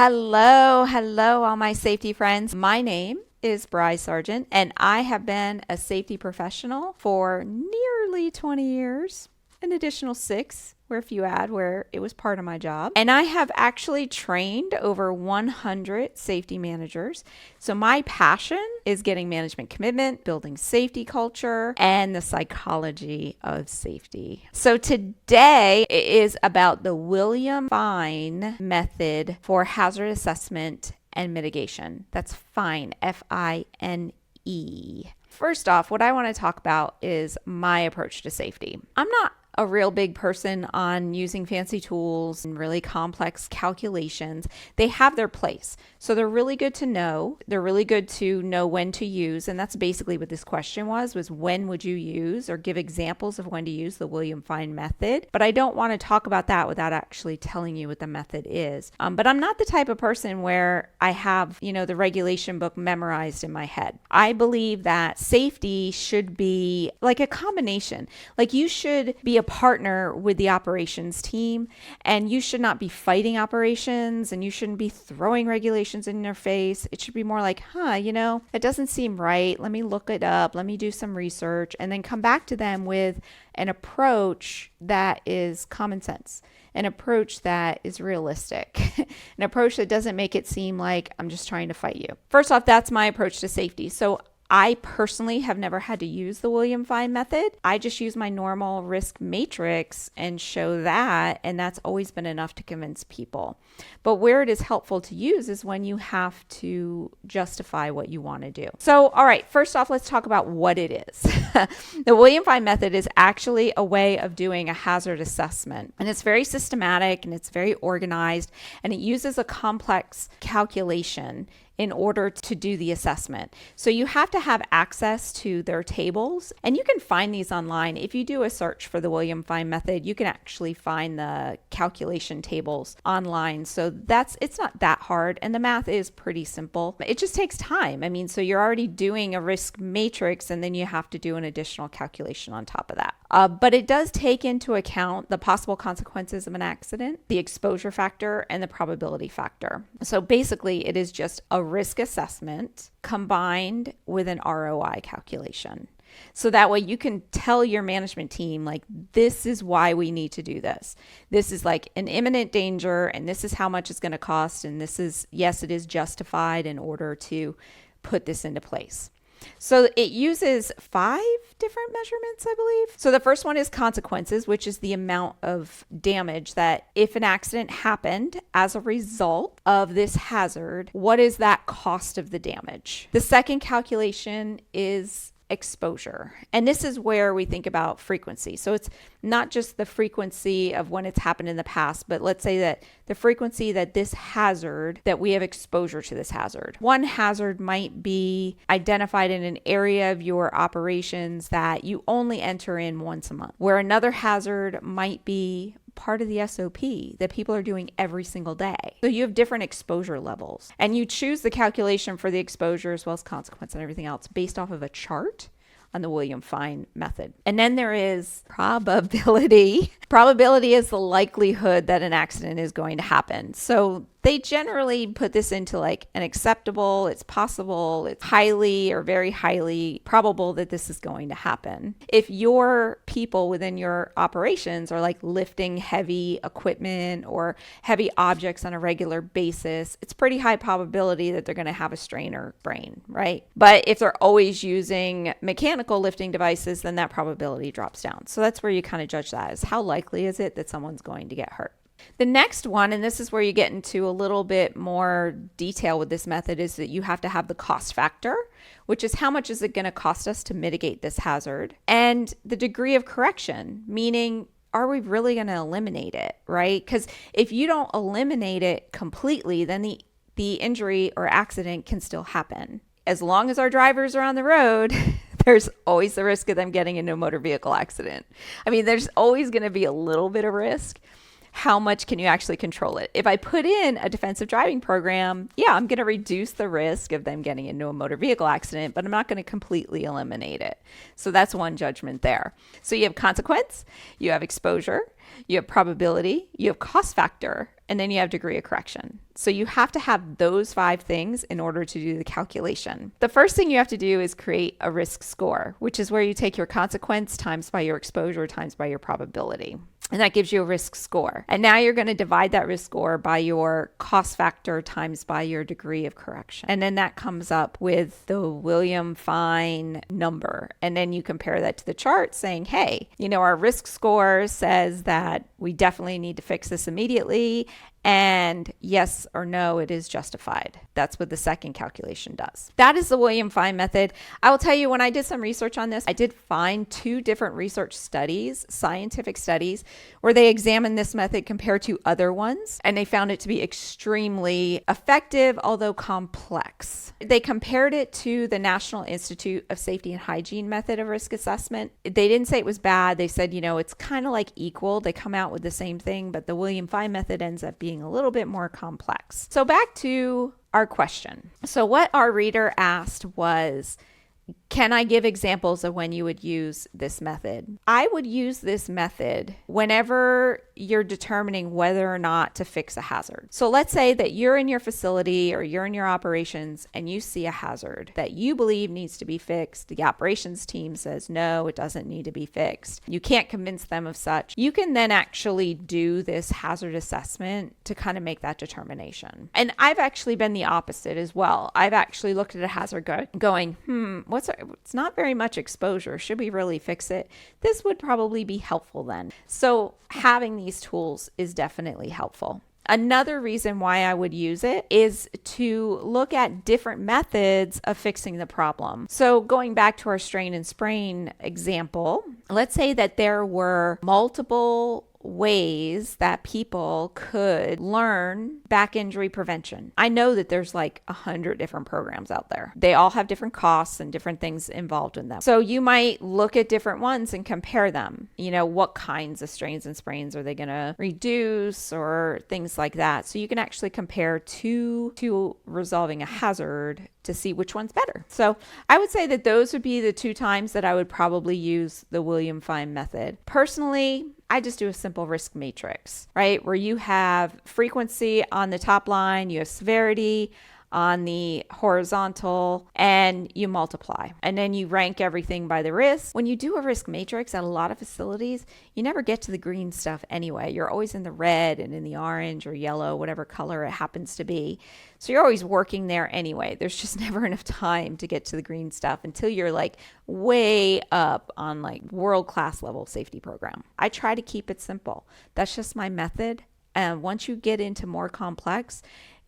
Hello, all my safety friends. My name is Bri Sargent, and I have been a safety professional for nearly 20 years, an additional 6, where if you add where it was part of my job. And I have actually trained over 100 safety managers. So my passion is getting management commitment, building safety culture, and the psychology of safety. So today is about the William Fine method for hazard assessment and mitigation. That's FINE, F-I-N-E. First off, what I want to talk about is my approach to safety. I'm not a real big person on using fancy tools and really complex calculations. They have their place. So they're really good to know. They're really good to know when to use. And that's basically what this question was when would you use or give examples of when to use the William Fine method. But I don't want to talk about that without actually telling you what the method is. But I'm not the type of person where I have, the regulation book memorized in my head. I believe that safety should be like a combination. Like you should be a partner with the operations team, and you should not be fighting operations, and you shouldn't be throwing regulations in their face. It should be more like, it doesn't seem right. Let me look it up. Let me do some research, and then come back to them with an approach that is common sense, an approach that is realistic, an approach that doesn't make it seem like I'm just trying to fight you. First off, that's my approach to safety. So I personally have never had to use the William Fine method. I just use my normal risk matrix and show that, and that's always been enough to convince people. But where it is helpful to use is when you have to justify what you want to do. So, all right, first off, let's talk about what it is. The William Fine method is actually a way of doing a hazard assessment, and it's very systematic and it's very organized, and it uses a complex calculation in order to do the assessment. So you have to have access to their tables, and you can find these online. If you do a search for the William Fine method, you can actually find the calculation tables online. So it's not that hard, and the math is pretty simple. It just takes time. So you're already doing a risk matrix, and then you have to do an additional calculation on top of that. But it does take into account the possible consequences of an accident, the exposure factor, and the probability factor. So basically, it is just a risk assessment combined with an ROI calculation. So that way you can tell your management team, like, this is why we need to do this. This is like an imminent danger, and this is how much it's going to cost. And this is, yes, it is justified in order to put this into place. So it uses 5 different measurements, I believe. So the first one is consequences, which is the amount of damage that if an accident happened as a result of this hazard, what is that cost of the damage? The second calculation is exposure. And this is where we think about frequency. So it's not just the frequency of when it's happened in the past, but let's say that the frequency that this hazard, that we have exposure to this hazard. One hazard might be identified in an area of your operations that you only enter in once a month, where another hazard might be part of the SOP that people are doing every single day. So you have different exposure levels, and you choose the calculation for the exposure as well as consequence and everything else based off of a chart on the William Fine method. And then there is probability. Probability is the likelihood that an accident is going to happen. So they generally put this into like an acceptable, it's possible, it's highly or very highly probable that this is going to happen. If your people within your operations are like lifting heavy equipment or heavy objects on a regular basis, it's pretty high probability that they're going to have a strain or sprain, right? But if they're always using mechanical lifting devices, then that probability drops down. So that's where you kind of judge that, is how likely is it that someone's going to get hurt. The next one, and this is where you get into a little bit more detail with this method, is that you have to have the cost factor, which is how much is it going to cost us to mitigate this hazard, and the degree of correction, meaning are we really going to eliminate it, right? Because if you don't eliminate it completely, then the injury or accident can still happen. As long as our drivers are on the road, there's always the risk of them getting into a motor vehicle accident. There's always going to be a little bit of risk. How much can you actually control it? If I put in a defensive driving program, I'm going to reduce the risk of them getting into a motor vehicle accident, but I'm not going to completely eliminate it. So that's one judgment there. So you have consequence, you have exposure, you have probability, you have cost factor. and then you have degree of correction. So you have to have those 5 things in order to do the calculation. The first thing you have to do is create a risk score, which is where you take your consequence times by your exposure times by your probability. And that gives you a risk score. And now you're going to divide that risk score by your cost factor times by your degree of correction. And then that comes up with the William Fine number. And then you compare that to the chart saying, hey, our risk score says that we definitely need to fix this immediately. And yes or no, it is justified. That's what the second calculation does. That is the William Fine method. I will tell you, when I did some research on this, I did find 2 different research studies, scientific studies, where they examined this method compared to other ones, and they found it to be extremely effective, although complex. They compared it to the National Institute of Safety and Hygiene method of risk assessment. They didn't say it was bad. They said, it's kind of like equal. They come out with the same thing, but the William Fine method ends up being a little bit more complex. So back to our question. So what our reader asked was, can I give examples of when you would use this method? I would use this method whenever you're determining whether or not to fix a hazard. So let's say that you're in your facility or you're in your operations and you see a hazard that you believe needs to be fixed. The operations team says, no, it doesn't need to be fixed. You can't convince them of such. You can then actually do this hazard assessment to kind of make that determination. And I've actually been the opposite as well. I've actually looked at a hazard going, it's not very much exposure. Should we really fix it? This would probably be helpful then. So having these tools is definitely helpful. Another reason why I would use it is to look at different methods of fixing the problem. So going back to our strain and sprain example, let's say that there were multiple ways that people could learn back injury prevention. I know that there's like 100 different programs out there. They all have different costs and different things involved in them. So you might look at different ones and compare them. What kinds of strains and sprains are they going to reduce or things like that. So you can actually compare to resolving a hazard to see which one's better. So I would say that those would be the 2 times that I would probably use the William Fine method. Personally, I just do a simple risk matrix, right? Where you have frequency on the top line, you have severity on the horizontal, and you multiply. And then you rank everything by the risk. When you do a risk matrix at a lot of facilities, you never get to the green stuff anyway. You're always in the red and in the orange or yellow, whatever color it happens to be. So you're always working there anyway. There's just never enough time to get to the green stuff until you're like way up on like world-class level safety program. I try to keep it simple. That's just my method. And once you get into more complex,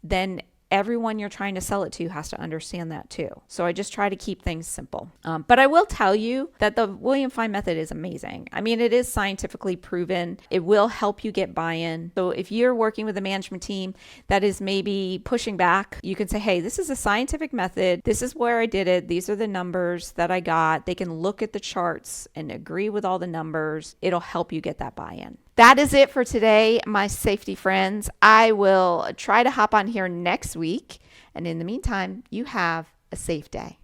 then everyone you're trying to sell it to has to understand that too. So I just try to keep things simple. But I will tell you that the William Fine method is amazing. I mean, it is scientifically proven. It will help you get buy-in. So if you're working with a management team that is maybe pushing back, you can say, hey, this is a scientific method. This is where I did it. These are the numbers that I got. They can look at the charts and agree with all the numbers. It'll help you get that buy-in. That is it for today, my safety friends. I will try to hop on here next week. And in the meantime, you have a safe day.